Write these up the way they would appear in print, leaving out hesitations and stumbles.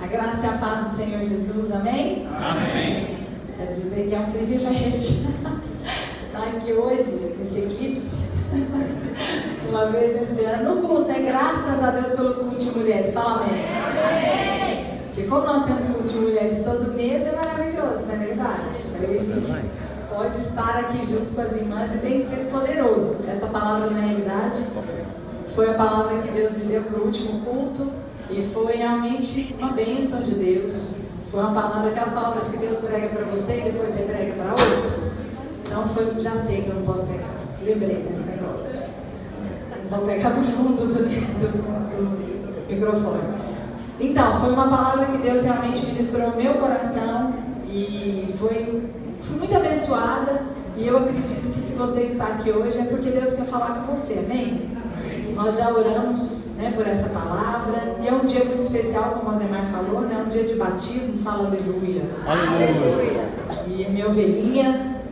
A graça e a paz do Senhor Jesus, amém? Amém. Quero dizer que é um privilégio estar aqui hoje, nesse eclipse, uma vez esse ano, no culto, né? Graças a Deus pelo culto de mulheres, fala amém. Amém. Porque como nós temos culto de mulheres todo mês, é maravilhoso, não é verdade? Aí a gente pode estar aqui junto com as irmãs e tem sido poderoso. Essa palavra, na realidade, foi a palavra que Deus me deu para o último culto e foi realmente uma bênção de Deus. Foi uma palavra, aquelas palavras que Deus prega para você e depois você prega para outros. Então foi, já sei que eu não posso pegar. Lembrei desse negócio. Não vou pegar no fundo do microfone. Então, foi uma palavra que Deus realmente ministrou no meu coração e fui muito abençoada. E eu acredito que se você está aqui hoje é porque Deus quer falar com você, amém? Nós já oramos, né, por essa palavra. E é um dia muito especial, como a Zemar falou, né? Um dia de batismo, fala aleluia. Aleluia. E a minha ovelhinha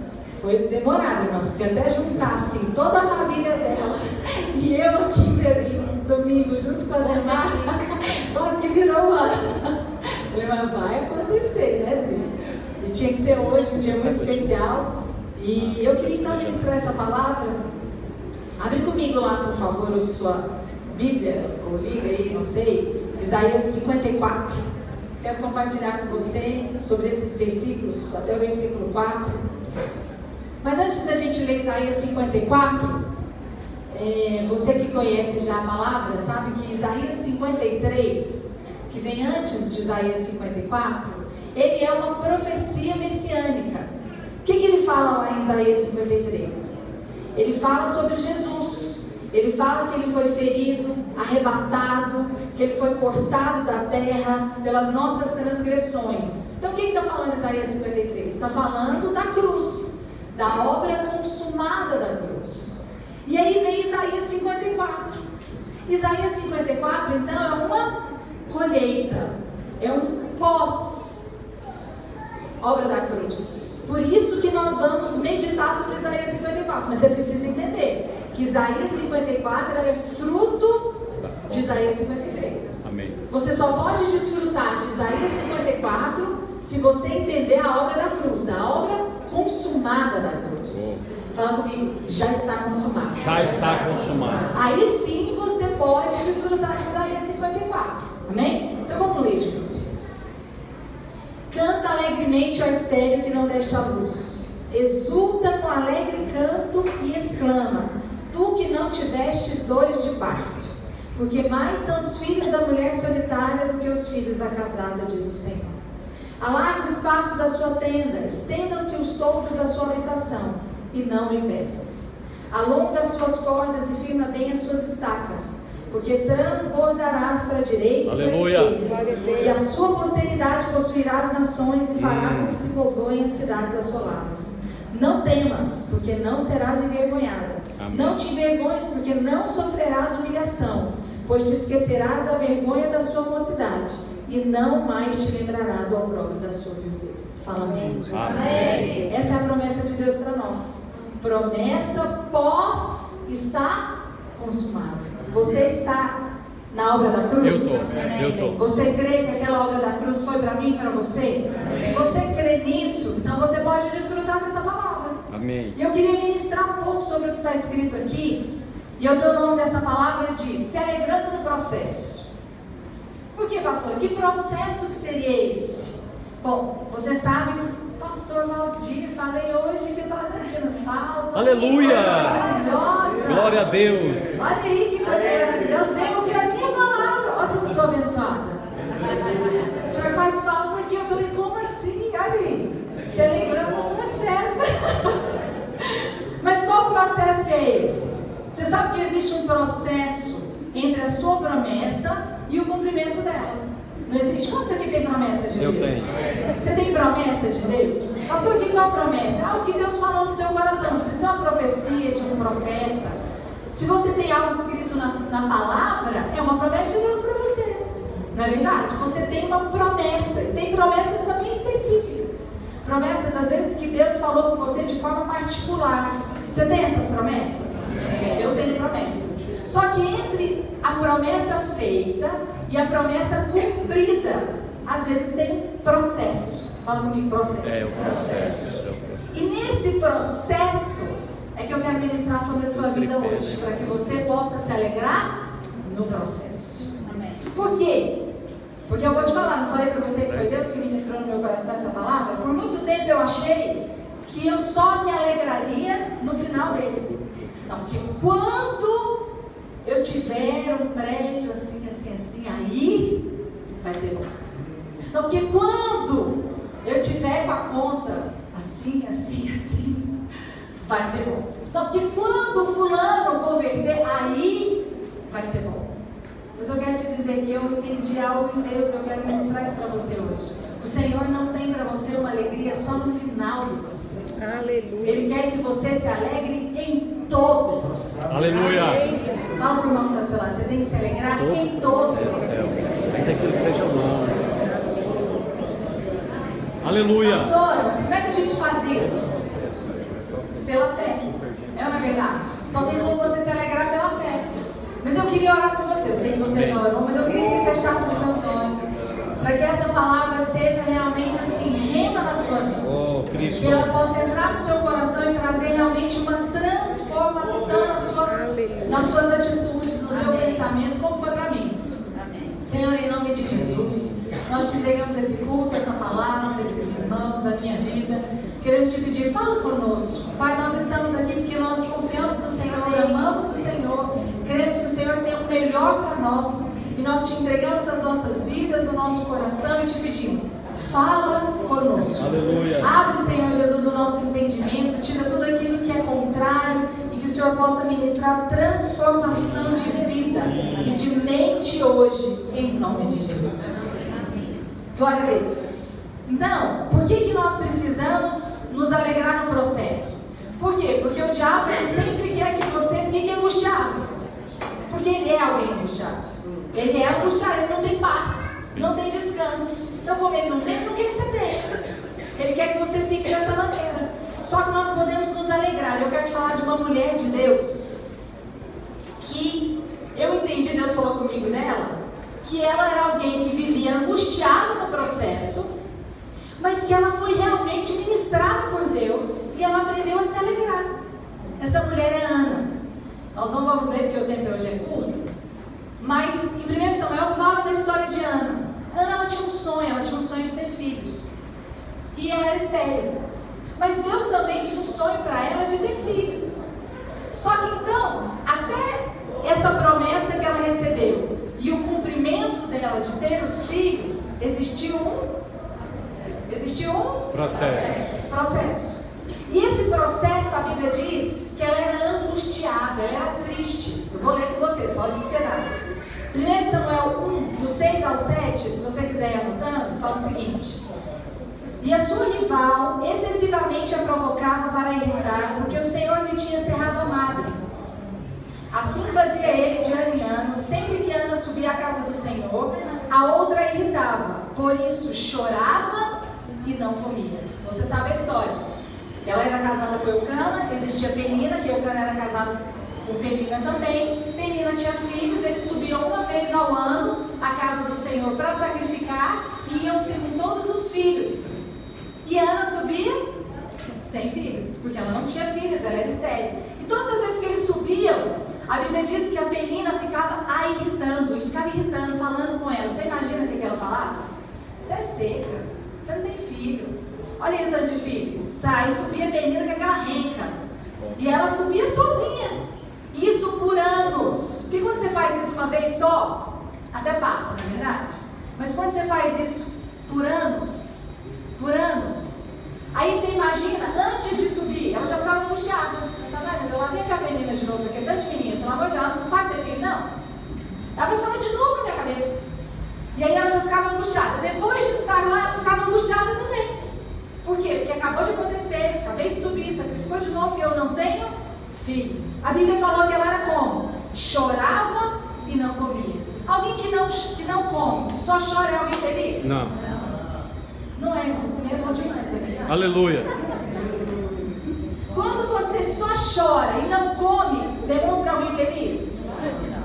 foi demorada, irmãs, porque até juntar assim toda a família dela e eu aqui no domingo junto com a Zemar, quase que virou um ano. Falei, mas vai acontecer, né, Dri? E tinha que ser hoje, um dia muito especial. E eu queria então ministrar essa palavra. Abre comigo lá, por favor, a sua Bíblia, ou liga aí, não sei, Isaías 54. Quero compartilhar com você sobre esses versículos, até o versículo 4. Mas antes da gente ler Isaías 54, você que conhece já a palavra, sabe que Isaías 53, que vem antes de Isaías 54, ele é uma profecia messiânica. O que ele fala lá em Isaías 53? Ele fala sobre Jesus. Ele fala que ele foi ferido, arrebatado, que ele foi cortado da terra pelas nossas transgressões. Então o que está falando Isaías 53? Está falando da cruz, da obra consumada da cruz. E aí vem Isaías 54. Isaías 54 então é uma colheita, é um pós-obra da cruz. Por isso que nós vamos meditar sobre Isaías 54. Mas você precisa entender que Isaías 54 é fruto de Isaías 53. Amém. Você só pode desfrutar de Isaías 54 se você entender a obra da cruz, a obra consumada da cruz. Fala comigo, já está consumado. Já está consumado. Aí sim você pode desfrutar de Isaías 54. Amém? Então vamos ler junto. Canta alegremente, ó estéril que não deixa a luz. Exulta com alegre canto e exclama: tu que não tivestes dores de parto. Porque mais são os filhos da mulher solitária do que os filhos da casada, diz o Senhor. Alarga o espaço da sua tenda, estendam-se os toldos da sua habitação, e não em peças. Alonga as suas cordas e firma bem as suas estacas, porque transbordarás para a direita e para a esquerda, e a sua posteridade possuirá as nações e fará com que se povoem as cidades assoladas. Não temas, porque não serás envergonhada. Amém. Não te envergonhes, porque não sofrerás humilhação, pois te esquecerás da vergonha da sua mocidade, e não mais te lembrará do opróbrio da sua viuvez. Fala amém. Amém. Essa é a promessa de Deus para nós. Promessa pós está consumada. Você está na obra da cruz? Eu estou. Você crê que aquela obra da cruz foi para mim e para você? Amém. Se você crê nisso, então você pode desfrutar dessa palavra. Amém. E eu queria ministrar um pouco sobre o que está escrito aqui. E eu dou o nome dessa palavra de se alegrando no processo. Por que, pastor? Que processo que seria esse? Bom, você sabe que pastor Valdir, falei hoje que eu estava sentindo falta. Aleluia! Maravilhosa! Glória a Deus! Olha aí que coisa maravilhosa! Vem ouvir a minha palavra! Olha se eu sou abençoada! O senhor faz falta aqui. Eu falei, como assim? Olha aí! Se alegrando no processo. Mas qual processo que é esse? Você sabe que existe um processo entre a sua promessa e o cumprimento dela. Não existe? Quantos aqui tem promessa de Deus? Eu tenho. Você tem promessa de Deus? Pastor, o que é uma promessa? Algo que Deus falou no seu coração. Não precisa ser uma profecia de um profeta. Se você tem algo escrito na palavra, é uma promessa de Deus para você. Não é verdade? Você tem uma promessa. E tem promessas também específicas. Promessas, às vezes, que Deus falou com você de forma particular. Você tem essas promessas? Eu tenho promessas. Só que entre a promessa feita e a promessa cumprida, às vezes tem um processo. Fala comigo, processo. É o processo. E nesse processo é que eu quero ministrar sobre a sua vida hoje, para que você possa se alegrar no processo. Amém. Por quê? Porque eu vou te falar, não falei para você que foi Deus que ministrou no meu coração essa palavra? Por muito tempo eu achei que eu só me alegraria no final dele. Não, porque quando eu tiver um prédio assim, aí vai ser bom. Não, porque quando eu tiver com a conta assim, vai ser bom. Não, porque quando o fulano converter, aí vai ser bom. Mas eu quero te dizer que eu entendi algo em Deus e eu quero mostrar isso para você hoje. O Senhor não tem para você uma alegria só no final do processo. Aleluia. Ele quer que você se alegre em todo o processo. Aleluia. Fala para o irmão que está do seu lado, você tem que se alegrar em todo o processo. Ainda que ele seja bom. Aleluia. Pastora, mas como é que a gente faz isso? Pela fé. É uma verdade. Só tem como você se alegrar pela fé. Mas eu queria orar com você. Eu sei que você já orou, mas eu queria que você fechasse os seus olhos. Para que essa palavra seja realmente assim, rema na sua vida. Oh, Cristo. Que ela possa entrar no seu coração e trazer realmente uma transformação nas suas atitudes, no seu pensamento, como foi para mim. Senhor, em nome de Jesus, nós te entregamos esse culto, essa palavra, esses irmãos, a minha vida. Queremos te pedir, fala conosco. Pai, nós estamos aqui porque nós confiamos no Senhor, amamos o Senhor, queremos que o Senhor tenha o melhor para nós. E nós te entregamos as nossas vidas, o nosso coração e te pedimos, fala conosco. Aleluia. Abre, Senhor Jesus, o nosso entendimento, tira tudo aquilo que é contrário e que o Senhor possa ministrar transformação de vida e de mente hoje, em nome de Jesus. Glória a Deus. Então, por que nós precisamos nos alegrar no processo? Por quê? Porque o diabo sempre quer que você fique angustiado. Porque ele é alguém angustiado. Ele é angustiado, ele não tem paz, não tem descanso. Então, como ele não tem, ele não quer que você tenha. Ele quer que você fique dessa maneira. Só que nós podemos nos alegrar. Eu quero te falar de uma mulher de Deus que eu entendi, Deus falou comigo dela, que ela era alguém que vivia angustiada no processo, mas que ela foi realmente ministrada por Deus e ela aprendeu a se alegrar. Essa mulher é Ana. Nós não vamos ler porque o tempo hoje é curto, mas em 1 Samuel fala da história de Ana. Ana, ela tinha um sonho de ter filhos. E ela era estéril. Mas Deus também tinha um sonho para ela de ter filhos. Só que então, até essa promessa que ela recebeu e o cumprimento dela de ter os filhos, existiu um processo. E esse processo, a Bíblia diz que ela era angustiada, ela era triste. Eu vou ler com você, só esses pedaços. 1 Samuel 1, do 6 ao 7, se você quiser ir anotando, fala o seguinte: e a sua rival excessivamente a provocava para irritar, porque o Senhor lhe tinha cerrado a madre. Assim fazia ele de ano em ano. Sempre que Ana subia à casa do Senhor, a outra a irritava. Por isso chorava e não comia. Você sabe a história. Ela era casada com Eucana, existia Penina, que Eucana era casado com Penina também. Penina tinha filhos, eles subiam uma vez ao ano à casa do Senhor para sacrificar e iam-se com todos os filhos. E Ana subia sem filhos, porque ela não tinha filhos, ela era estéril. E todas as vezes que eles subiam, a Bíblia diz que a Penina ficava a irritando, falando com ela. Você imagina o que ela falava? Você é seca, você não tem filho. Olha aí o tanto de filhos. Sai, subia a Penina com aquela renca. E ela subia sozinha. Isso por anos. Porque quando você faz isso uma vez só, até passa, não é verdade? Mas quando você faz isso por anos, aí você imagina, antes de subir, ela já ficava angustiada. Pensava, ai meu Deus, lá vem a Penina de novo, porque é tanto menino, pelo amor de Deus, não pode ter filho, não. Ela vai falar de novo na minha cabeça. E aí ela já ficava angustiada. Depois de estar lá, ela ficava angustiada também. Por quê? Porque acabou de acontecer, acabei de subir, sacrificou de novo e eu não tenho filhos. A Bíblia falou que ela era como? Chorava e não comia. Alguém que não come, que só chora, é alguém feliz? Não. Não é, irmão. Comer é bom demais, é verdade? Aleluia. Quando você só chora e não come, demonstra alguém feliz?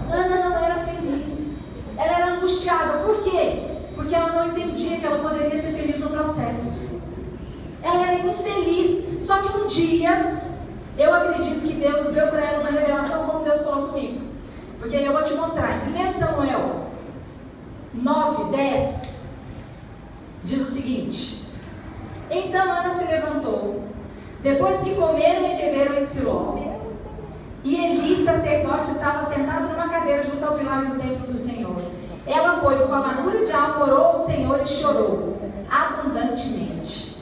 Ana não era feliz. Ela era angustiada. Por quê? Porque porque ela não entendia que ela poderia ser feliz no processo. Ela era infeliz. Só que um dia, eu acredito que Deus deu para ela uma revelação como Deus falou comigo. Porque eu vou te mostrar. Em 1 Samuel 9, 10, diz o seguinte: então Ana se levantou, depois que comeram e beberam em Siló, e Eli, sacerdote, estava sentado numa cadeira junto ao pilar do templo do Senhor. Ela, pois, com amargura de alma, orou ao Senhor e chorou abundantemente.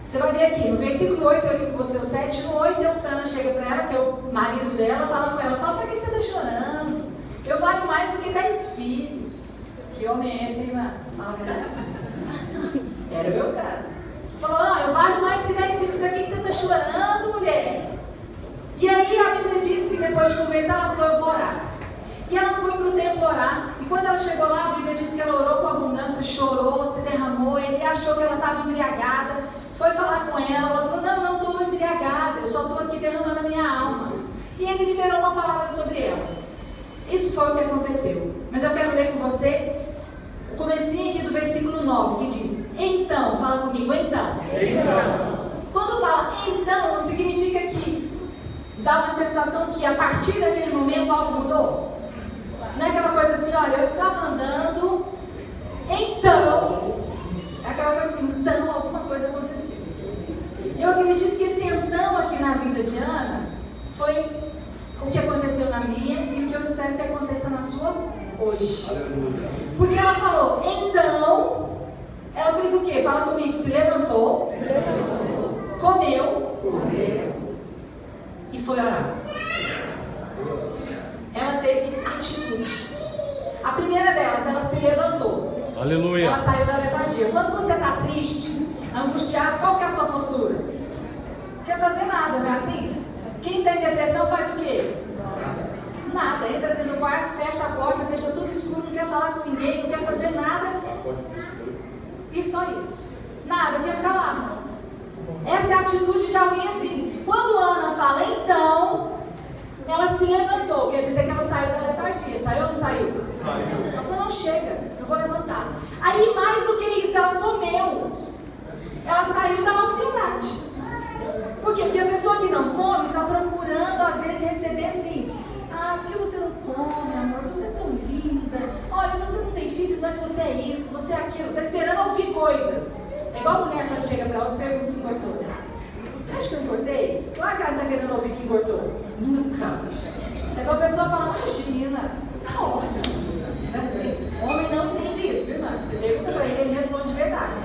Você vai ver aqui, no versículo 8, eu li com você o 7, no 8, o Cana chega para ela, que é o marido dela, fala com ela, fala, para que você está chorando? Eu valho mais do que 10 filhos. Que homem é esse, irmãs? Fala a verdade. Era o meu cara. Falou, eu valho mais que 10 filhos, para que você está chorando, mulher? E aí a Bíblia diz que depois de conversar, ela falou, eu vou orar. E ela foi para o templo orar, e quando ela chegou lá, a Bíblia diz que ela orou com abundância, chorou, se derramou, ele achou que ela estava embriagada, foi falar com ela falou, não estou embriagada, eu só estou aqui derramando a minha alma. E ele liberou uma palavra sobre ela. Isso foi o que aconteceu. Mas eu quero ler com você o comecinho aqui do versículo 9, que diz, então, fala comigo, então. Quando fala então, significa que dá uma sensação que a partir daquele momento algo mudou. Não é aquela coisa assim, olha, eu estava andando, então, é aquela coisa assim, então alguma coisa aconteceu. Eu acredito que esse então aqui na vida de Ana foi o que aconteceu na minha e o que eu espero que aconteça na sua hoje. Porque ela falou, então, ela fez o quê? Fala comigo, se levantou, comeu e foi orar. Ela teve atitude. A primeira delas, ela se levantou. Aleluia. Ela saiu da letargia. Quando você está triste, angustiado, qual que é a sua postura? Não quer fazer nada, não é assim? Quem tem depressão faz o quê? Nada. Entra dentro do quarto, fecha a porta, deixa tudo escuro, não quer falar com ninguém, não quer fazer nada. E só isso. Nada, quer ficar lá. Essa é a atitude de alguém assim. Quando Ana fala, então, ela se levantou, quer dizer que ela saiu da letargia. Saiu ou não saiu? Saiu. Ela falou, não, chega, eu vou levantar. Aí, mais do que isso, ela comeu. Ela saiu da autoridade. Por quê? Porque a pessoa que não come está procurando, às vezes, receber assim, por que você não come, amor? Você é tão linda. Olha, você não tem filhos, mas você é isso, você é aquilo. Está esperando ouvir coisas. É igual a mulher quando chega para outra e pergunta se engordou, né? Você acha que eu engordei? Claro que ela está querendo ouvir que engordou. Nunca. É para a pessoa falar, imagina, você está ótimo. Mas assim, homem não entende isso, viu, irmã? Você pergunta para ele, ele responde de verdade.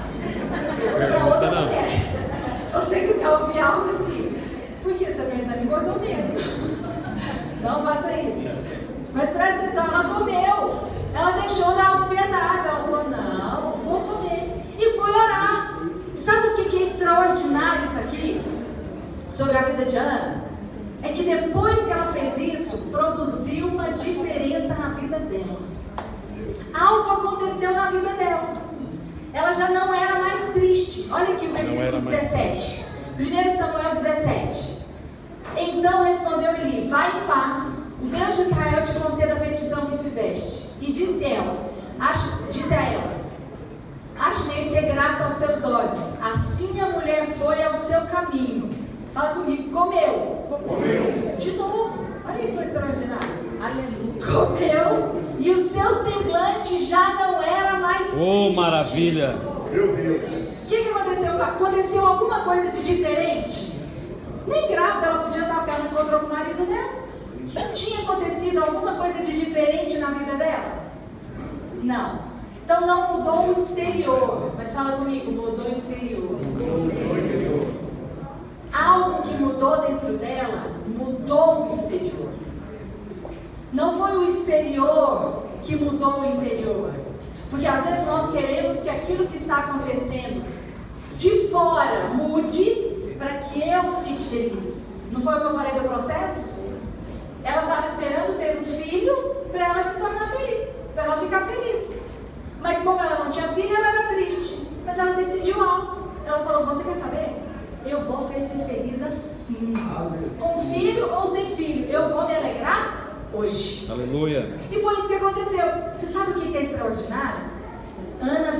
Pergunta para outra mulher. Se você quiser ouvir algo assim, por que você perguntando? Engordou mesmo. Não faça isso. Mas presta atenção, ela comeu. Ela deixou da autopiedade. Ela falou, não, vou comer. E foi orar. Sabe o que é extraordinário isso aqui? Sobre a vida de Ana? É que depois que ela fez isso, produziu uma diferença na vida dela. Algo aconteceu na vida dela. Ela já não era mais triste. Olha aqui o versículo 17. 1 Samuel 17. Então respondeu Eli, vai em paz, o Deus de Israel te conceda a petição que fizeste. E disse a ela, ache mercê graça aos teus olhos. Assim a mulher foi ao seu caminho. Fala comigo, comeu. De novo, olha que coisa extraordinária. Aleluia. Comeu e o seu semblante já não era mais triste. Oh, maravilha. Meu Deus. O que aconteceu? Aconteceu alguma coisa de diferente? Nem grávida ela podia estar, porque ela encontrou com o marido dela. Tinha acontecido alguma coisa de diferente na vida dela? Não. Então não mudou o exterior. Mas fala comigo, mudou o interior. Algo que mudou dentro dela, mudou o exterior. Não foi o exterior que mudou o interior. Porque às vezes nós queremos que aquilo que está acontecendo de fora mude para que eu fique feliz. Não foi o que eu falei do processo? Ela estava esperando ter um filho para ela se tornar feliz, para ela ficar feliz. Mas como ela não tinha filho, ela era triste. Mas ela decidiu algo. Ela falou, você quer saber? Eu vou ser feliz assim. Com filho ou sem filho, eu vou me alegrar hoje. Aleluia. E foi isso que aconteceu. Você sabe o que é extraordinário? Ana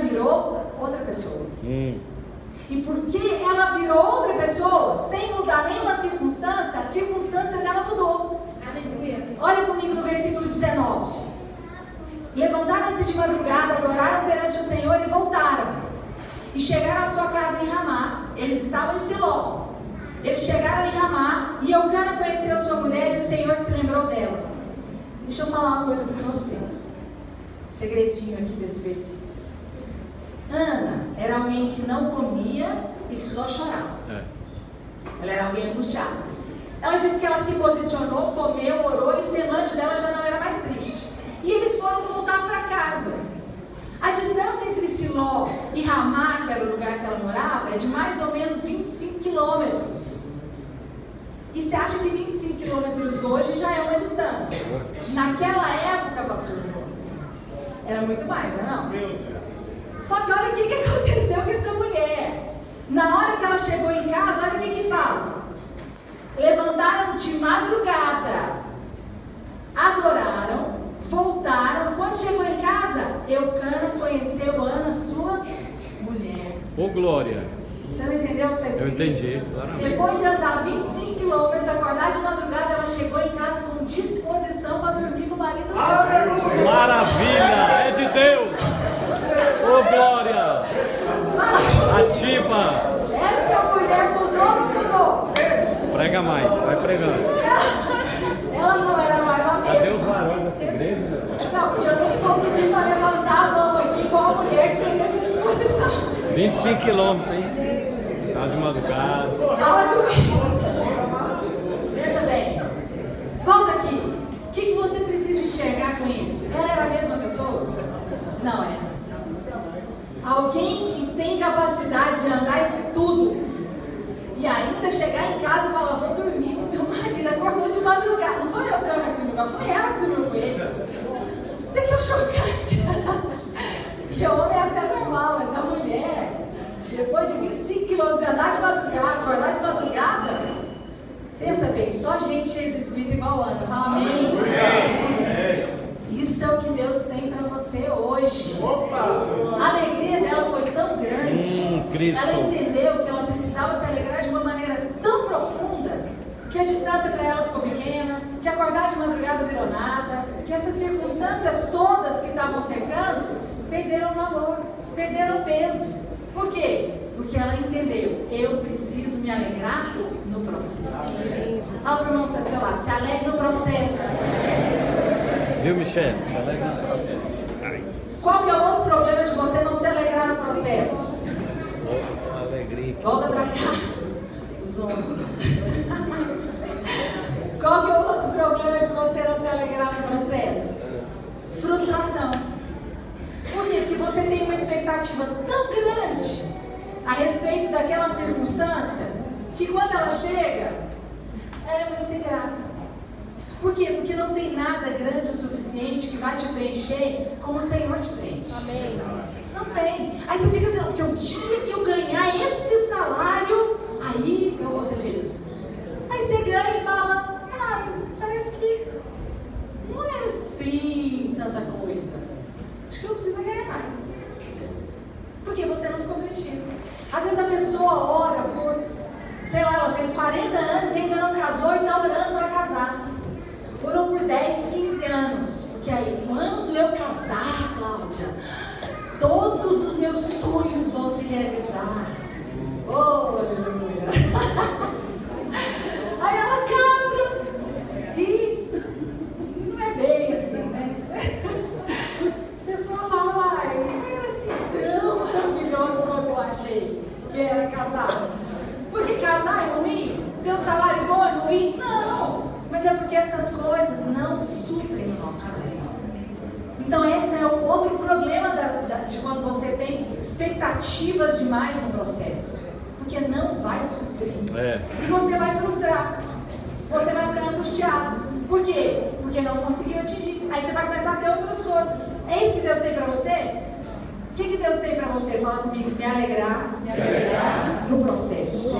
ela virou outra pessoa, sem mudar nenhuma circunstância, a circunstância dela mudou. Aleluia. Olha comigo no versículo 19. Levantaram-se de madrugada, adoraram perante o Senhor e voltaram. E chegaram à sua casa em Ramá. Eles estavam em Siló. Eles chegaram em Ramá e Eucana conheceu sua mulher e o Senhor se lembrou dela. Deixa eu falar uma coisa para você. Um segredinho aqui desse versículo. Ana era alguém que não comia e só chorava. Ela era alguém angustiada. Ela disse que ela se posicionou, comeu, orou e o semblante dela já não era mais triste. E eles foram voltar para casa. A distância entre Siló e Ramá, que era o lugar que ela morava, é de mais ou menos 25 quilômetros. E você acha que 25 quilômetros hoje já é uma distância? Naquela época, pastor, era muito mais, não é? Só que olha o que aconteceu com essa mulher. Na hora que ela chegou em casa, olha o que fala. Levantaram de madrugada, adoraram, voltaram. Quando chegou em casa, Eucana conheceu Ana, sua mulher. Ô, glória. Você não entendeu o que está escrito? Eu entendi, claramente. Depois de andar 25 quilômetros, acordar de madrugada, ela chegou em casa com disposição para dormir com o marido dela. Maravilha, é de Deus. Ô, glória. Ativa. Essa mulher mudou ou não mudou? Prega mais, vai pregando. Ela não era mais a Cadê os mesma. varões dessa igreja, meu Deus? Não, porque eu não vou pedir para levantar a mão aqui com a mulher que tem essa disposição. 25 quilômetros, hein? Tá de madrugada. Fala comigo. Pensa bem. Volta aqui. O que você precisa enxergar com isso? Ela era a mesma pessoa? Não era. Alguém que tem capacidade de andar isso tudo e ainda chegar em casa e falar, vou dormir com meu marido, acordou de madrugada. Não foi eu que dormiu, foi ela que dormiu com ele. Isso aqui é um chocante. Que o homem é até normal, mas a mulher, depois de 25 quilômetros, andar de madrugada, acordar de madrugada, pensa bem, só gente cheia do Espírito igual Ana. Fala amém. Isso é o que Deus tem para você hoje. A alegria dela foi tão grande. Cristo. Ela entendeu que ela precisava se alegrar de uma maneira tão profunda que a distância para ela ficou pequena, que acordar de madrugada virou nada, que essas circunstâncias todas que estavam cercando perderam valor, perderam peso. Por quê? Porque ela entendeu, eu preciso me alegrar no processo. Fala para o irmão que está do seu lado, se alegre no processo. Viu, Michele? Se alegra no processo. Qual que é o outro problema de você não se alegrar no processo? Volta com alegria. Volta para cá, os homens. Qual que é o outro problema de você não se alegrar no processo? Frustração. Por quê? Porque você tem uma expectativa tão grande a respeito daquela circunstância que quando ela chega, ela é muito sem graça. Por quê? Porque não tem nada grande o suficiente que vai te preencher como o Senhor te preenche. Amém. Não tem. Aí você fica assim, porque o dia que eu ganhar esse salário, aí eu vou ser feliz. Aí você ganha e fala, parece que não é assim tanta coisa. Acho que eu preciso ganhar mais. Porque você não ficou preenchido. Às vezes a pessoa ora por, sei lá, ela fez 40 anos e ainda não casou e está orando para casar. Orou por 10, 15 anos. Porque aí, quando eu casar, Cláudia, todos os meus sonhos vão se realizar. Oh, aleluia. Aí ela casa e não é bem assim, né? A pessoa fala, não era assim tão maravilhoso quanto eu achei que era casar. Porque casar é ruim? Ter um salário bom é ruim? Não! Mas é porque essas coisas não suprem no nosso coração. Então esse é o outro problema de quando você tem expectativas demais no processo. Porque não vai suprir. E você vai frustrar. Você vai ficar angustiado. Por quê? Porque não conseguiu atingir. Aí você vai começar a ter outras coisas. É isso que Deus tem para você? O que Deus tem para você? Fala comigo. Me alegrar no processo.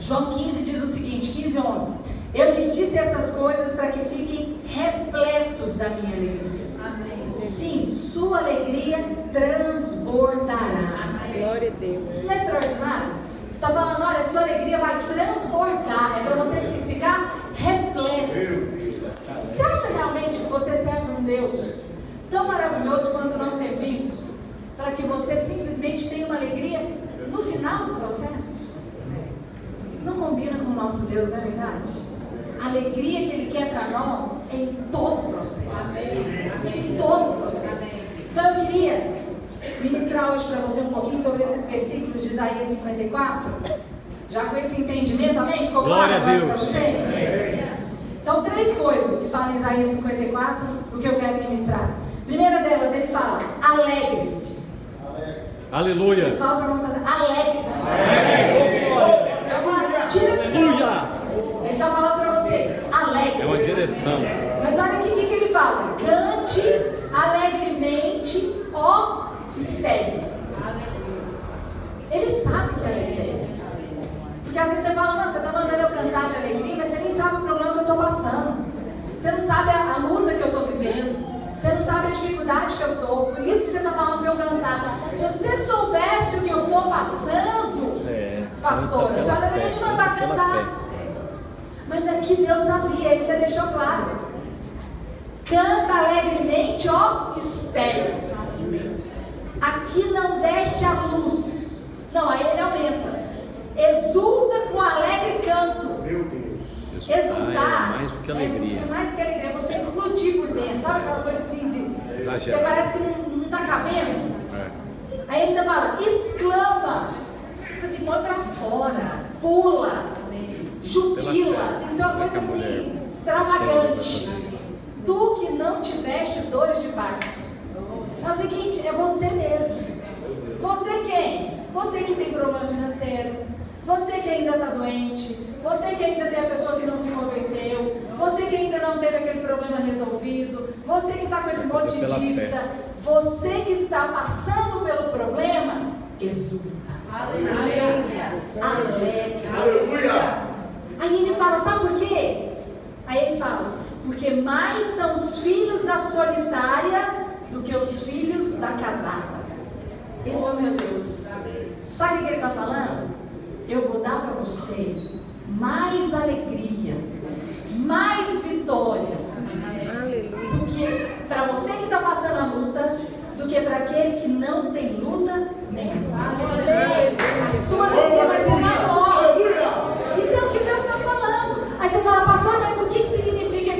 João 15 diz o seguinte, 15 e 11. Eu lhes disse essas coisas para que fiquem repletos da minha alegria. Amém. Sim, sua alegria transbordará. Glória a Deus. Isso não é extraordinário? Está falando, olha, a sua alegria vai transbordar. É para você ficar repleto. Você acha realmente que você serve um Deus tão maravilhoso quanto nós servimos, para que você simplesmente tenha uma alegria no final do processo? Não combina com o nosso Deus, não é verdade? A alegria que Ele quer para nós é em todo o processo. Em todo o processo. Então eu queria ministrar hoje para você um pouquinho sobre esses versículos de Isaías 54. Já com esse entendimento, amém? Ficou claro agora para você? Então, 3 coisas que fala em Isaías 54 do que eu quero ministrar. Primeira delas, ele fala, alegre-se. Aleluia. Ele fala para nós, alegre-se. É uma direção. Ele está falando para você, alegre-se. É uma direção. Mas olha aqui o que ele fala. Cante alegremente, ó estéril. Ele sabe que ela é estéril. Porque às vezes você fala, não, você está mandando eu cantar de alegria, mas você nem sabe o problema que eu estou passando. Você não sabe a luta que eu estou vivendo. Você não sabe a dificuldade que eu estou. Por isso que você está falando para eu cantar. Se você soubesse o que eu estou passando, pastora, a senhora não ia me mandar cantar. Mas aqui Deus sabia, Ele ainda deixou claro. Canta alegremente, ó estéril. Aqui não deixa a luz. Não, aí ele aumenta. Exulta com alegre canto. Meu Deus. Exultar é mais do que alegria. É mais que alegria. É você explodir por dentro. Sabe aquela coisa assim de... Exagero. Você parece que não está cabendo. Aí ele ainda fala, exclama. Tipo assim, põe para fora. Pula. Jubila. Tem que ser uma coisa assim, extravagante. Tu que não tiveste dores de parto. É o seguinte, é você mesmo. Você quem? Você que tem problema financeiro. Você que ainda está doente. Você que ainda tem a pessoa que não se converteu. Você que ainda não teve aquele problema resolvido. Você que está com esse monte de dívida. Você que está passando pelo problema, exulta. Aleluia. Aleluia. Aí ele fala, sabe por quê? Aí ele fala, porque mais são os filhos da solitária do que os filhos da casada. Esse é o meu Deus. Sabe o que ele está falando? Eu vou dar para você mais alegria, mais vitória, do que para você que está passando a luta, do que para aquele que não tem luta nenhuma. A sua alegria vai ser maior. Isso é o que Deus está falando. Aí você fala, pastor, mas o que significa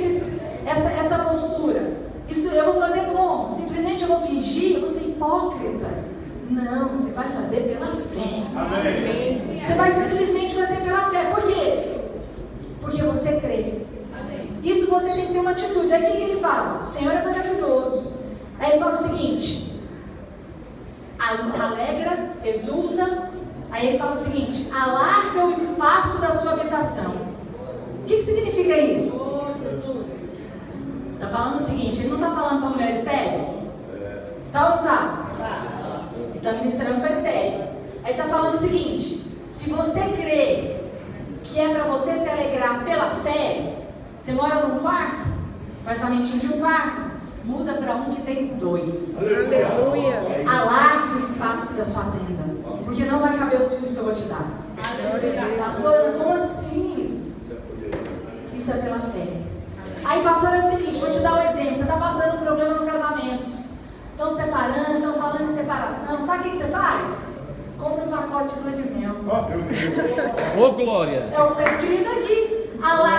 essa postura? Isso eu vou fazer como? Simplesmente eu vou fingir? Eu vou ser hipócrita? Não, você vai fazer pela fé. Amém. Você vai simplesmente fazer pela fé. Por quê? Porque você crê. Amém. Isso você tem que ter uma atitude. Aí o que ele fala? O Senhor é maravilhoso. Aí ele fala o seguinte: alegra, exulta. Aí ele fala o seguinte: alarga o espaço da sua habitação. O que significa isso? Está falando o seguinte: ele não está falando para a mulher estéril? Tá ou não está? Ele está ministrando para estéril. Aí ele está falando o seguinte: se você crê que é para você se alegrar pela fé, você mora num quarto, apartamentinho de um quarto, muda para um que tem 2. Aleluia. Alarga o espaço da sua tenda, porque não vai caber os filhos que eu vou te dar. Pastor, como assim? Isso é pela fé. Aí, pastor, é o seguinte, vou te dar um exemplo. Você está passando um problema no casamento. Estão separando, estão falando de separação. Sabe o que você faz? Compra um pacote de lua de mel. Ô, glória! É o que está escrito aqui.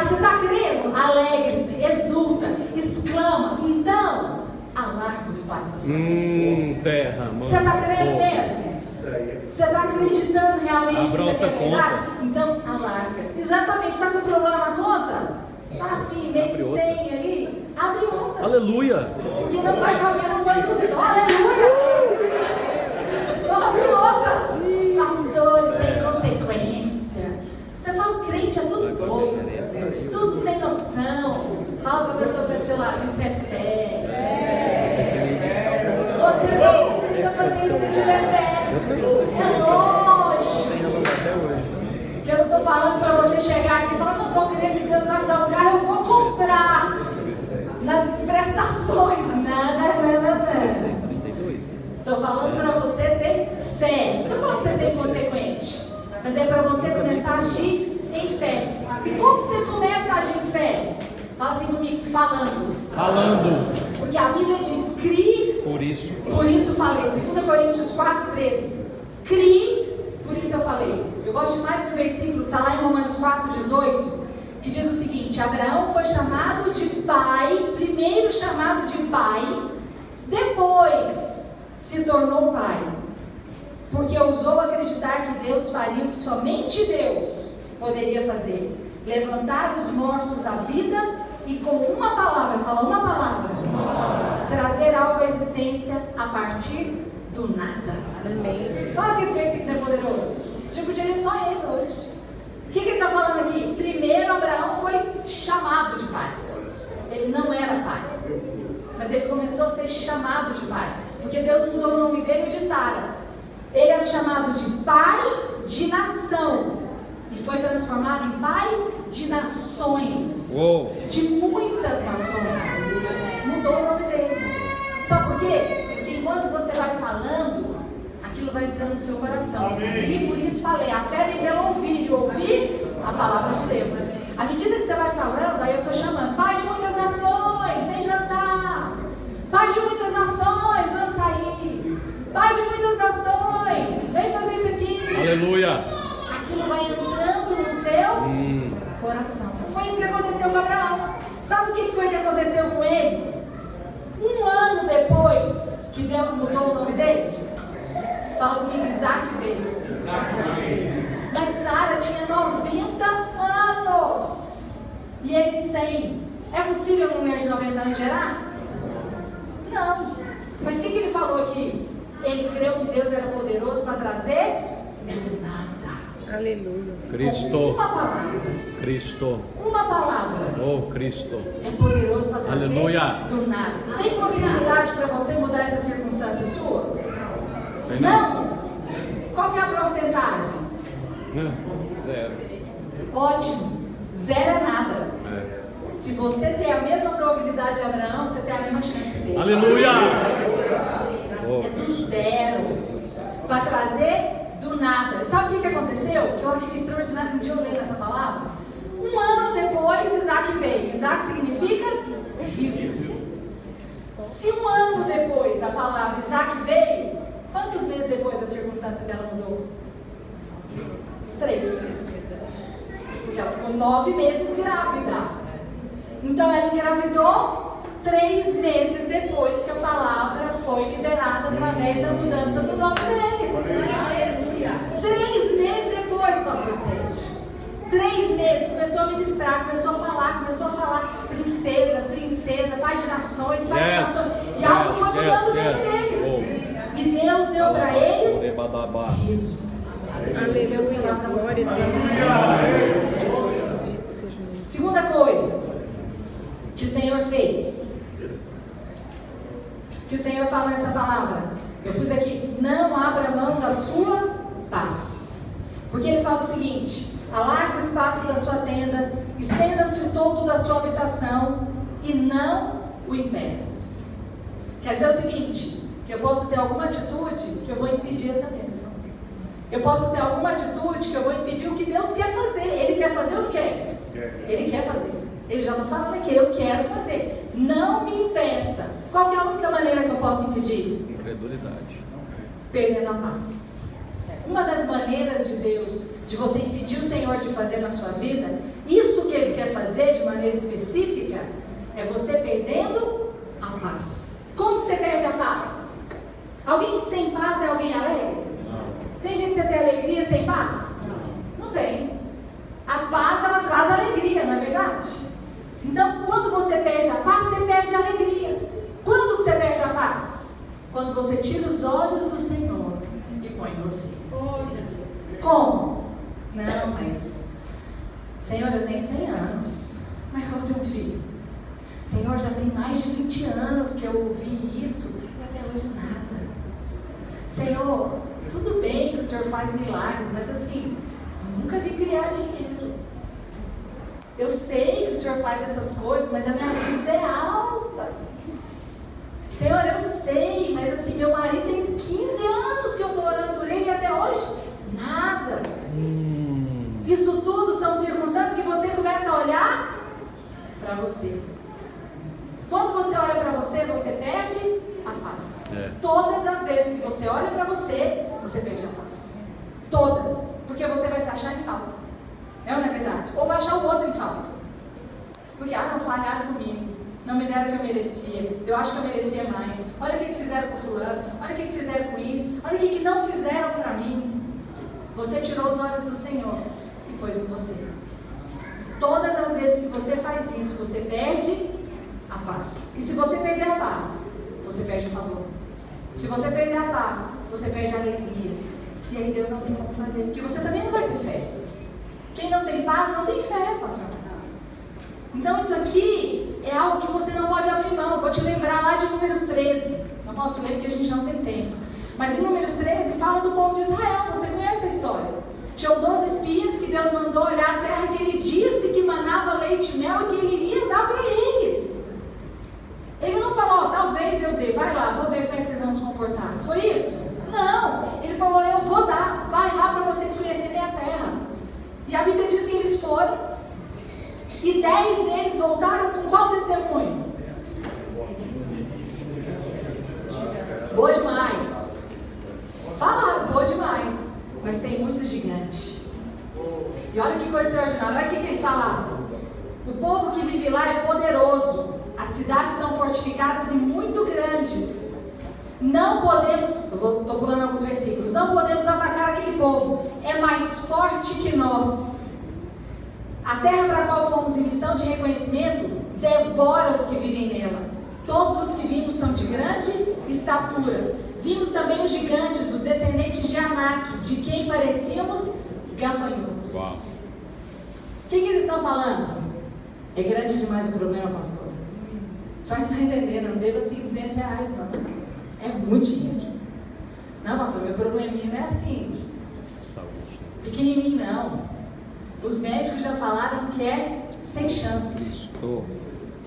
Você está crendo? Alegre-se, exulta, exclama. Então, alarga o espaço da sua terra. Você está crendo mesmo? Você está acreditando realmente que você quer lembrar? Então, alarga. Exatamente, está com problema na conta? Está assim, meio sem ali? Abre outra. Aleluia. Porque não vai caber num banco só. Aleluia. Abre outra. Pastores sem consequência. Você fala, crente é tudo doido, tudo sem noção. Fala para a pessoa que está do seu lado, isso é fé. Você só precisa fazer isso se tiver fé. É lógico. Que eu não estou falando para você chegar aqui e falar, não estou crendo que Deus vai me dar um carro, eu vou comprar nas prestações. Não. Estou falando para você ter fé. Não estou falando para você ser inconsequente, mas é para falando. Porque a Bíblia diz, crie, por isso falei. 2 Coríntios 4,13. Crie, por isso eu falei. Eu gosto mais do versículo, está lá em Romanos 4,18, que diz o seguinte: Abraão foi chamado de pai, primeiro chamado de pai, depois se tornou pai, porque ousou acreditar que Deus faria o que somente Deus poderia fazer: levantar os mortos à vida e com uma palavra, fala uma palavra, trazer algo à existência a partir do nada. Amém. Fala que esse versículo é poderoso. Já podia ler só ele hoje. O que ele está falando aqui? Primeiro, Abraão foi chamado de pai. Ele não era pai, mas ele começou a ser chamado de pai, porque Deus mudou o nome dele de Sara. Ele era chamado de pai de nação e foi transformado em pai de nações. Uou. De muitas nações. Mudou o nome dele. Sabe por quê? Porque enquanto você vai falando, aquilo vai entrando no seu coração. Amém. E por isso falei, a fé vem pelo ouvir, e ouvir a palavra de Deus. À medida que você vai falando, aí eu estou chamando: pai de muitas nações, vem jantar. Pai de muitas nações, vamos sair. Pai de muitas nações, vem fazer isso aqui. Aleluia. Aquilo vai entrando no seu coração. Foi isso que aconteceu com Abraão. Sabe o que foi que aconteceu com eles? 1 ano depois que Deus mudou o nome deles, fala comigo, Isaac veio. Mas Sara tinha 90 anos e ele 100. É possível uma mulher de 90 anos gerar? Não. Mas o que ele falou aqui? Ele creu que Deus era poderoso para trazer nada. Aleluia. Cristo. Uma palavra. Cristo. Uma palavra. Oh, Cristo. É poderoso para trazer do nada. Tem possibilidade para você mudar essa circunstância sua? Não? Qual que é a porcentagem? 0. Ótimo. 0 é nada. Se você tem a mesma probabilidade de Abraão, você tem a mesma chance dele. Aleluia! É do 0 para trazer do nada. Sabe o que aconteceu? Que eu achei extraordinário um dia eu lendo essa palavra. 1 ano depois, Isaac veio. Isaac significa isso. Se 1 ano depois da palavra Isaac veio, quantos meses depois a circunstância dela mudou? 3. Porque ela ficou 9 meses grávida. Então ela engravidou 3 meses depois que a palavra foi liberada através da mudança do nome deles. Aleluia. 3 meses depois, pastor Sérgio. 3 meses, começou a ministrar, começou a falar, princesa, pai de nações, e algo foi mudando dentro deles. E Deus deu para eles isso. Esse é Deus que dá para vocês. Segunda coisa que o Senhor fez, que o Senhor fala nessa palavra, eu pus aqui: não abra mão da sua paz. Porque ele fala o seguinte: alargue o espaço da sua tenda, estenda-se o todo da sua habitação e não o impeças. Quer dizer o seguinte, que eu posso ter alguma atitude que eu vou impedir essa bênção. Eu posso ter alguma atitude que eu vou impedir o que Deus quer fazer. Ele quer fazer o quê? Ele quer fazer. Ele já está falando aqui: eu quero fazer. Não me impeça. Qual que é a única maneira que eu posso impedir? Incredulidade. Perdendo a paz. Uma das maneiras de Deus, de você impedir o Senhor de fazer na sua vida, isso que Ele quer fazer de maneira específica, é você perdendo a paz. Como você perde a paz? Alguém sem paz é alguém alegre? Não. Tem gente que você tem alegria sem paz? Não tem. A paz, ela traz alegria, não é verdade? Então, quando você perde a paz, você perde a alegria. Quando você perde a paz? Quando você tira os olhos do Senhor e põe em você. Como? Não, mas Senhor, eu tenho 100 anos. Como é que eu vou ter um filho? Senhor, já tem mais de 20 anos que eu ouvi isso e até hoje nada. Senhor, tudo bem que o Senhor faz milagres, mas assim, eu nunca vi criar dinheiro. Eu sei que o Senhor faz essas coisas, mas a minha dívida é alta. Senhor, eu sei, mas assim, meu marido tem 15 anos que eu estou orando por ele e até hoje nada. Isso tudo são circunstâncias que você começa a olhar para você. Todas as vezes que você olha para você, você perde a paz. Todas. Porque você vai se achar em falta. É ou não é verdade? Ou vai achar o outro em falta. Porque, não falharam comigo. Não me deram o que eu merecia. Eu acho que eu merecia mais. Olha o que fizeram com fulano. Olha o que fizeram com isso. Olha o que não fizeram para mim. Você tirou os olhos do Senhor e pôs em você. Todas as vezes que você faz isso, você perde a paz. E se você perder a paz, você perde o favor. Se você perder a paz, você perde a alegria. E aí Deus não tem como fazer, porque você também não vai ter fé. Quem não tem paz, não tem fé, pastor. Então isso aqui é algo que você não pode abrir mão. Vou te lembrar lá de Números 13. Não posso ler porque a gente não tem tempo. Mas em Números 13 fala do povo de Israel. Você conhece a história? Tinham 12 espias que Deus mandou olhar a terra que Ele disse que manava leite e mel e que Ele iria dar para eles. Ele não falou, talvez eu dê, vai lá, vou ver como é que vocês vão se comportar. Foi isso? Não. Ele falou, eu vou dar, vai lá para vocês conhecerem a terra. E a Bíblia diz que eles foram e 10 deles voltaram com qual testemunho? Boa demais. Falaram, boa demais. Mas tem muito gigante. E olha que coisa extraordinária. Olha o que eles falaram. O povo que vive lá é poderoso. As cidades são fortificadas e muito grandes. Não podemos, estou pulando alguns versículos. Não podemos atacar aquele povo. É mais forte que nós. A terra para a qual fomos em missão de reconhecimento devora os que vivem nela. Todos os que vimos são de grande estatura. Vimos também os gigantes, os descendentes de Anak, de quem parecíamos gafanhotos. O que eles estão falando? É grande demais o problema, pastor. Só não está entendendo, não deva assim R$200, não. É muito dinheiro. Não, pastor, meu probleminha não é assim. Pequenininho, não. Os médicos já falaram que é sem chance.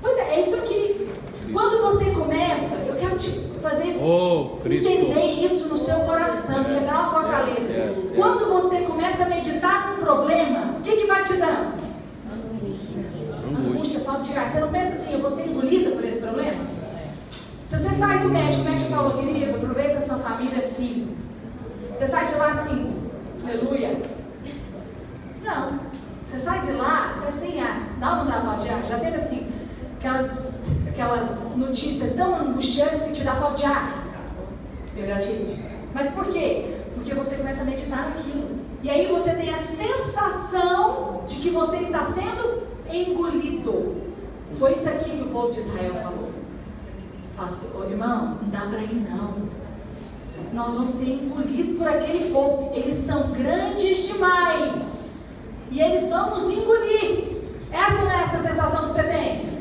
Pois é isso aqui. Quando você começa, eu quero te fazer entender isso no seu coração, quebrar uma fortaleza. Quando você começa a meditar num problema, o que vai te dando? Angústia, falta de ar. Você não pensa assim, eu vou ser engolida por esse problema? Se você sai do médico, o médico falou, querido, aproveita a sua família, filho. Você sai de lá assim, aleluia. Não. Você sai de lá até sem ar. Não dá falta de ar. Já teve assim, aquelas notícias tão angustiantes que te dá falta de ar. Eu já tive. Mas por quê? Porque você começa a meditar naquilo. E aí você tem a sensação de que você está sendo engolido. Foi isso aqui que o povo de Israel falou. Pastor, irmãos, não dá para ir não. Nós vamos ser engolidos por aquele povo. Eles são grandes demais. E eles vão nos engolir. Essa não é essa sensação que você tem?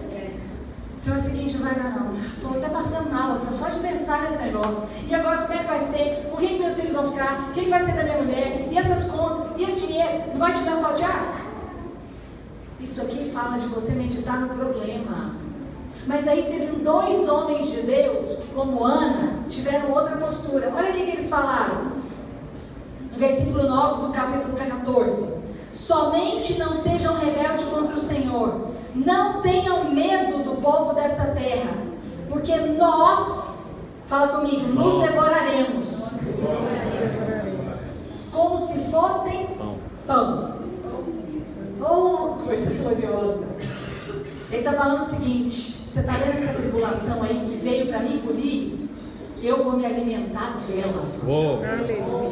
Senhor, é o seguinte, não vai dar não. Estou até passando mal aqui, só de pensar nesse negócio. E agora como é que vai ser? Com quem meus filhos vão ficar? O que vai ser da minha mulher? E essas contas? E esse dinheiro? Não vai te dar falta de ar? Isso aqui fala de você meditar no problema. Mas aí teve 2 homens de Deus que, como Ana, tiveram outra postura. Olha o que eles falaram. No versículo 9 do capítulo 14. Somente não sejam rebeldes contra o Senhor. Não tenham medo do povo dessa terra. Porque nós, fala comigo, nos devoraremos. Como se fossem pão. Oh, coisa gloriosa. Ele está falando o seguinte. Você está vendo essa tribulação aí que veio para me engolir? Eu vou me alimentar dela.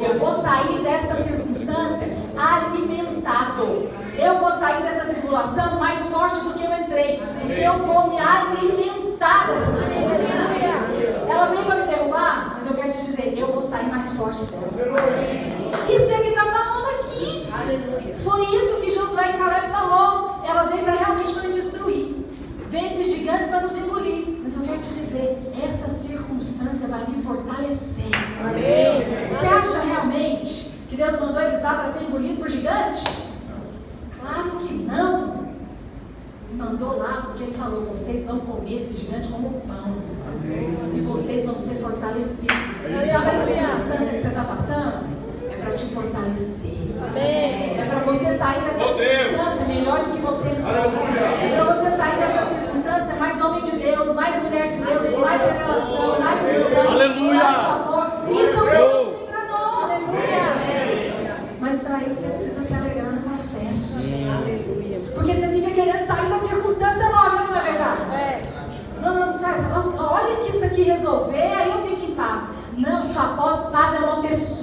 Eu vou sair dessa circunstância alimentado. Eu vou sair dessa tribulação mais forte do que eu entrei. Porque eu vou me alimentar dessa circunstância. Ela veio para me derrubar, mas eu quero te dizer, eu vou sair mais forte dela. Isso é que está falando aqui. Foi isso que Josué e Caleb falou. Ela veio para realmente para me destruir. Vem esses gigantes para nos engolir. Mas eu quero te dizer, essa circunstância vai me fortalecer. Amém. Você acha realmente que Deus mandou eles dar para ser engolido por gigantes? Claro que não. Mandou lá porque Ele falou, vocês vão comer esse gigante como pão. Amém. E vocês vão ser fortalecidos. Amém. Sabe essa circunstância que você está passando? É para te fortalecer. Amém. É para você sair dessa circunstância melhor do que você entrou. É para você sair dessa circunstância mais homem de Deus, mais mulher de Deus, com mais revelação, mais unção, mais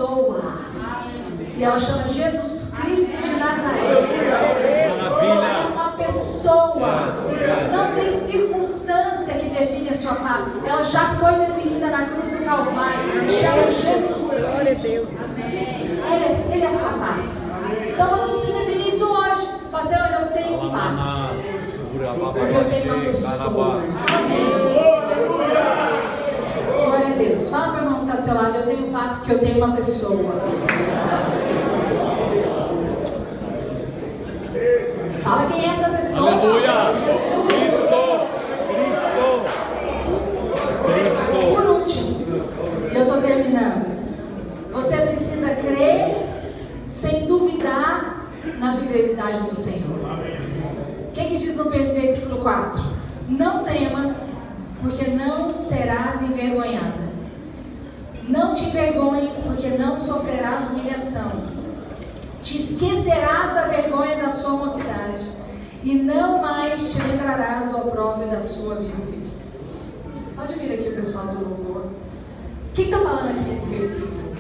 pessoa. E ela chama Jesus Cristo de Nazaré. Ela é uma pessoa. Não tem circunstância que define a sua paz. Ela já foi definida na cruz do Calvário. Chama Jesus Cristo. Ele é a sua paz. Então você precisa definir isso hoje. Fazer, olha, eu tenho paz. Porque eu tenho uma pessoa. Glória a Deus. Fala para o irmão que está do seu lado, eu tenho paz porque eu tenho uma pessoa. Fala quem é essa pessoa. Aleluia. Jesus. Cristo. Por último, e eu estou terminando. Você precisa crer sem duvidar na fidelidade do Senhor. O que diz no versículo 4? Não temas, porque não serás envergonhada. Não te envergonhes, porque não sofrerás humilhação. Te esquecerás da vergonha da sua mocidade, e não mais te lembrarás do opróbrio da sua viuvez. Pode vir aqui o pessoal do louvor. O que está falando aqui nesse versículo?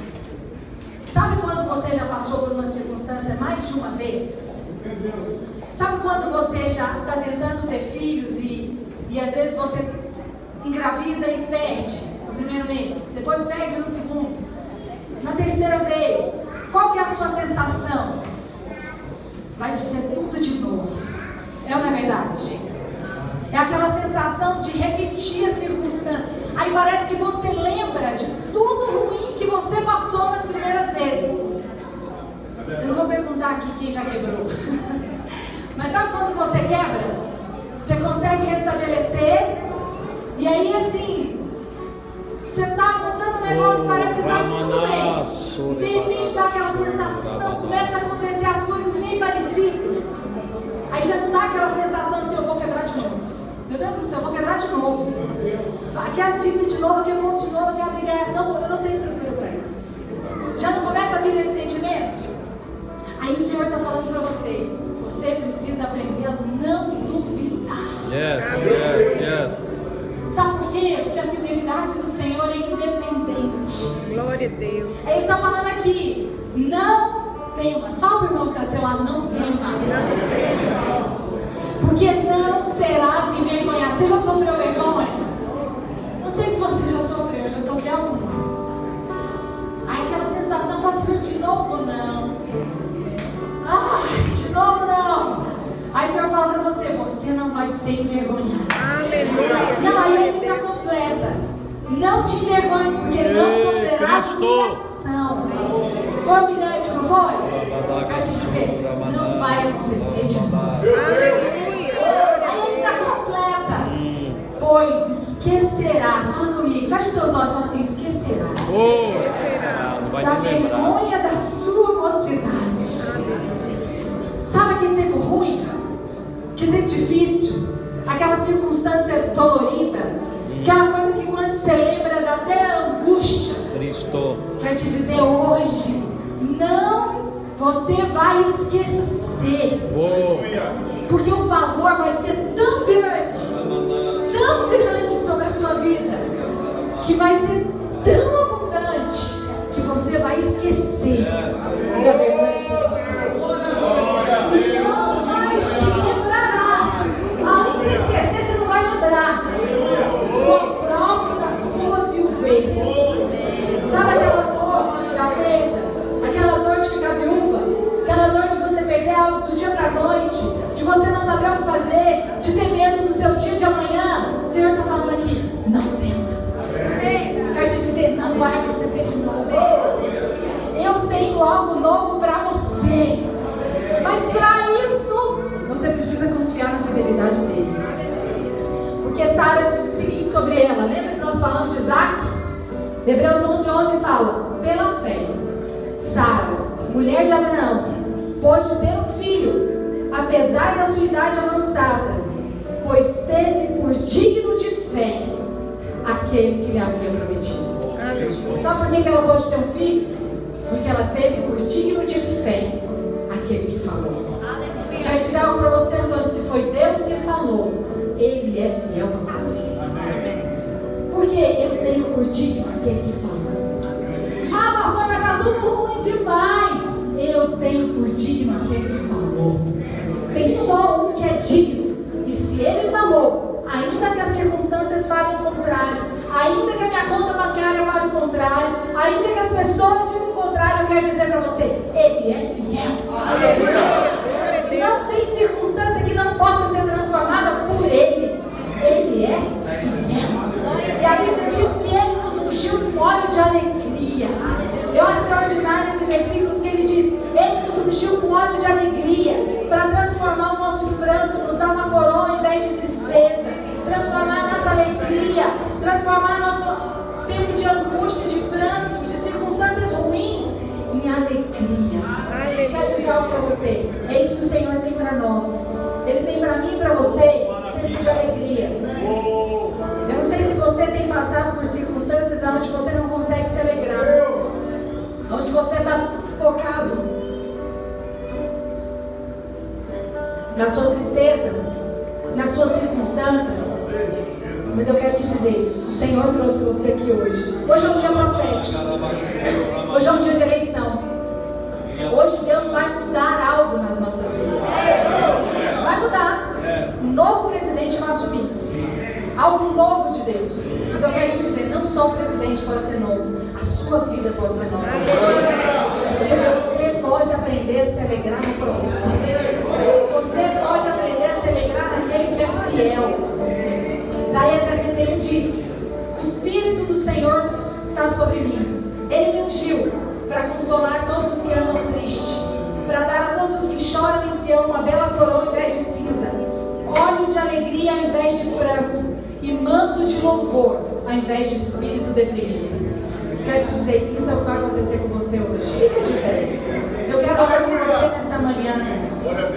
Sabe quando você já passou por uma circunstância mais de uma vez? Sabe quando você já está tentando ter filhos e às vezes você engravida e perde no primeiro mês, depois perde no segundo, na terceira vez, qual que é a sua sensação? Vai dizer tudo de novo. É ou não é verdade? É aquela sensação de repetir a circunstância. Aí parece que você lembra de tudo ruim que você passou nas primeiras vezes. Eu não vou perguntar aqui quem já quebrou. Mas sabe quando você quebra? Você consegue restabelecer. E aí assim, você está montando um negócio, parece que está tudo bem. E de repente dá aquela sensação, começa a acontecer as coisas meio parecidas. Aí já não dá aquela sensação assim, eu vou quebrar de novo. Meu Deus do céu, eu vou quebrar de novo. Aqui as dívidas de novo, aqui o povo de novo, aqui a briga. Não, eu não tenho estrutura para isso. Já não começa a vir esse sentimento? Aí o Senhor está falando para você. Você precisa aprender a não duvidar. Yes. Sabe por quê? Porque a fidelidade do Senhor é independente. Glória a Deus. Ele está falando aqui, não temas. Fala para o irmão que está do seu lado, não temas. Porque não serás envergonhado. Você já sofreu vergonha? Não sei se você já sofreu, eu já sofri algumas. Aí aquela sensação, fala assim, de novo não. De novo não. Aí o Senhor fala para você, você não vai ser envergonhado. Aleluia. Não, aí ele está completa. Não te envergonhes, porque não sofrerás humilhação. Foi humilhante, não foi? Quero te dizer, não vai acontecer de novo. Aí ele está completa. Pois esquecerás, fala comigo, feche seus olhos e fala assim, esquecerás da vergonha da sua mocidade. Sabe aquele tempo ruim? Aquele tempo difícil? Aquela circunstância dolorida? Aquela coisa que quando você lembra dá até angústia. Cristo. Quero te dizer hoje, não, você vai esquecer. Porque o favor vai ser tão grande sobre a sua vida, que vai ser tão abundante, que você vai esquecer da vergonha que você passou. Não mais te lembrarás. Além de você esquecer, você não vai lembrar do opróbrio da sua viuvez. Sabe aquela dor da perda? Aquela dor de ficar viúva? Aquela dor de você perder algo do dia para a noite? De você não saber o que fazer? De ter medo do seu dia de amanhã? O Senhor está falando aqui, não temas. Quero te dizer, não vai acontecer de novo. Eu tenho algo novo para você. Mas para isso, você precisa confiar na fidelidade dele. Porque Sara diz o seguinte sobre ela. Lembra que nós falamos de Isaac? Hebreus 11:11 fala, pela fé, Sara, mulher de Abraão, pôde ter um filho, apesar da sua idade avançada, pois teve por digno de fé aquele que lhe havia prometido. Sabe por que ela pôde ter um filho? Porque ela teve por digno de fé aquele que falou. Quer dizer algo para você, Antônio? Se foi Deus que falou, Ele é fiel para cumprir. Porque eu tenho por digno aquele que falou. Ah, pastor, mas está tudo demais. Eu tenho por digno aquele que falou. Tem só um que é digno. E se ele falou, ainda que as circunstâncias falem o contrário, ainda que a minha conta bancária fale o contrário, ainda que as pessoas digam o contrário, eu quero dizer para você, ele é fiel. Não tem circunstância que não possa ser transformada por ele. Ele é fiel. E a Bíblia diz que ele nos ungiu com óleo de alegria. Eu acho extraordinário esse versículo, porque ele diz, ele nos ungiu com óleo de alegria para transformar o nosso pranto, nos dar uma coroa ao invés de tristeza, transformar a nossa alegria, transformar nosso tempo de angústia, de pranto, de circunstâncias ruins em alegria. Quero dizer algo para você, é isso que o Senhor tem para nós. Ele tem para mim e para você tempo de alegria. Eu não sei se você tem passado por circunstâncias onde você não consegue se alegrar, onde você está focado na sua tristeza, nas suas circunstâncias. Mas eu quero te dizer, o Senhor trouxe você aqui hoje. Hoje é um dia profético. Hoje é um dia de eleição. Hoje Deus vai mudar algo nas nossas vidas. Vai mudar. Um novo presidente vai assumir. Algo novo de Deus. Mas eu quero te dizer, não só o presidente pode ser novo, a sua vida pode ser nova. Porque você pode aprender a se alegrar no processo. Você pode aprender a se alegrar naquele que é fiel. Isaías 61 diz: o Espírito do Senhor está sobre mim. Ele me ungiu para consolar todos os que andam tristes, para dar a todos os que choram em Sião uma bela coroa ao invés de cinza, óleo de alegria ao invés de pranto, e manto de louvor ao invés de espírito deprimido. Quero te dizer, isso é o que vai acontecer com você hoje. Fica de pé. Eu quero orar com você nessa manhã,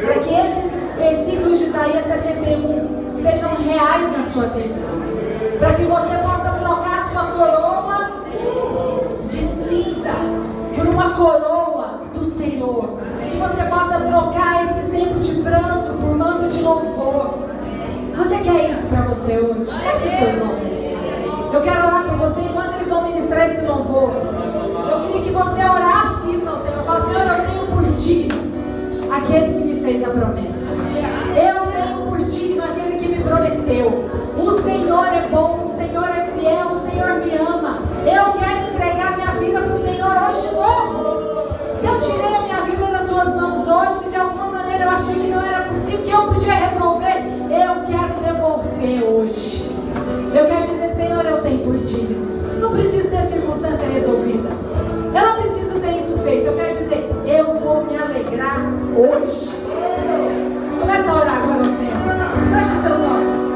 para que esses versículos de Isaías 61 sejam reais na sua vida, para que você possa trocar a sua coroa de cinza por uma coroa do Senhor, que você possa trocar esse tempo de pranto por manto de louvor. Você quer isso para você hoje? Feche os seus olhos. Eu quero orar por você enquanto eles vão ministrar esse louvor. Eu queria que você orasse isso ao Senhor. Fala: Senhor, eu tenho por digno aquele que me fez a promessa. Eu tenho por digno aquele que me prometeu. O Senhor é bom, o Senhor é fiel, o Senhor me ama. Eu quero entregar minha vida para o Senhor hoje de novo. Se eu tirei a minha vida das suas mãos hoje, se de alguma maneira eu achei que não era possível, que eu podia resolver, eu quero devolver hoje. Eu quero dizer: Senhor, eu tenho por digno. Não preciso ter circunstância resolvida. Eu não preciso ter isso feito. Eu quero dizer, eu vou me alegrar hoje. Começa a orar agora ao Senhor. Feche os seus olhos.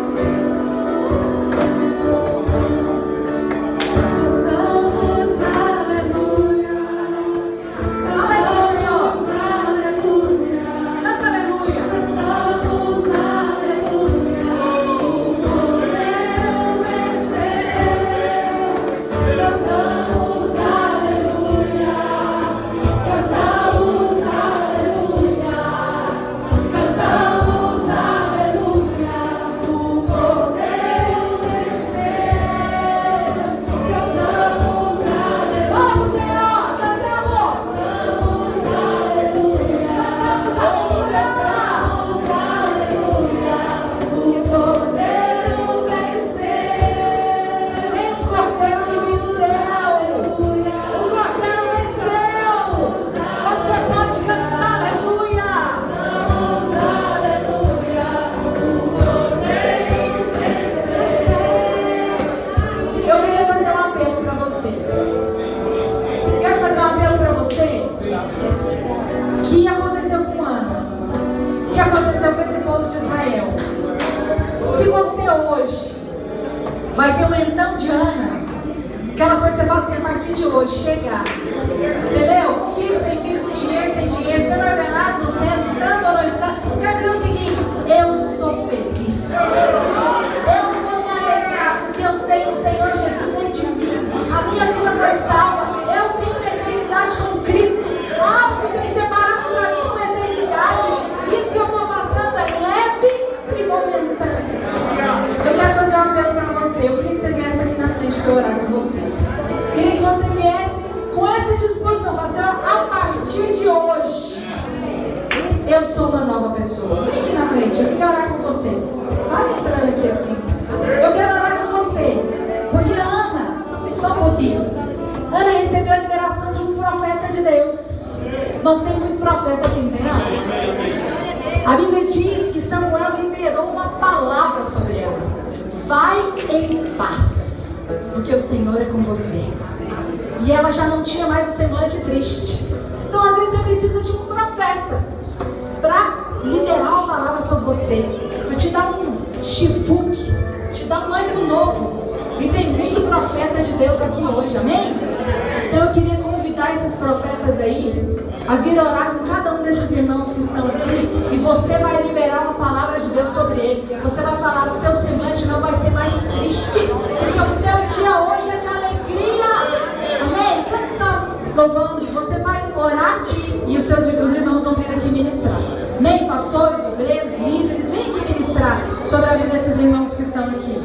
Vai ter um mentão de Ana. Aquela coisa que você fala assim: a partir de hoje, chegar. Entendeu? Com filho, sem filho, com dinheiro, sem dinheiro, sendo ordenado, não sendo, estando ou não estando. Quero dizer o seguinte: eu sou feliz. Eu vou me alegrar, porque eu tenho o Senhor Jesus dentro de mim. A minha vida foi salva. Eu tenho uma eternidade com Cristo. Algo tem separado para mim uma eternidade. Isso que eu estou passando é leve e momentâneo. Eu quero fazer um apelo para você. Eu queria que você viesse aqui na frente para orar com você. Eu queria que você viesse com essa disposição, fazer a partir de hoje, eu sou uma nova pessoa. Vem aqui na frente, eu quero orar com você. Vai entrando aqui assim. Eu quero orar com você, porque Ana, só um pouquinho, Ana recebeu a liberação de um profeta de Deus. Nós temos muito profeta aqui, não tem não? A Bíblia diz que Samuel liberou uma palavra sobre ela. Vai em paz, porque o Senhor é com você. E ela já não tinha mais o semblante triste. Então às vezes você precisa de um profeta para liberar uma palavra sobre você, para te dar um chivuque, te dar um ânimo novo. E tem muito profeta de Deus aqui hoje, amém? Então eu queria convidar esses profetas aí a vir orar com cada um desses irmãos que estão aqui, e você vai liberar uma palavra de Deus sobre ele. Você vai falar, o seu semblante não vai ser mais triste, porque o seu dia hoje é de alegria. Amém? Quem está louvando? Você vai orar aqui e os irmãos vão vir aqui ministrar. Amém? Pastores, obreiros, líderes, vem aqui ministrar sobre a vida desses irmãos que estão aqui.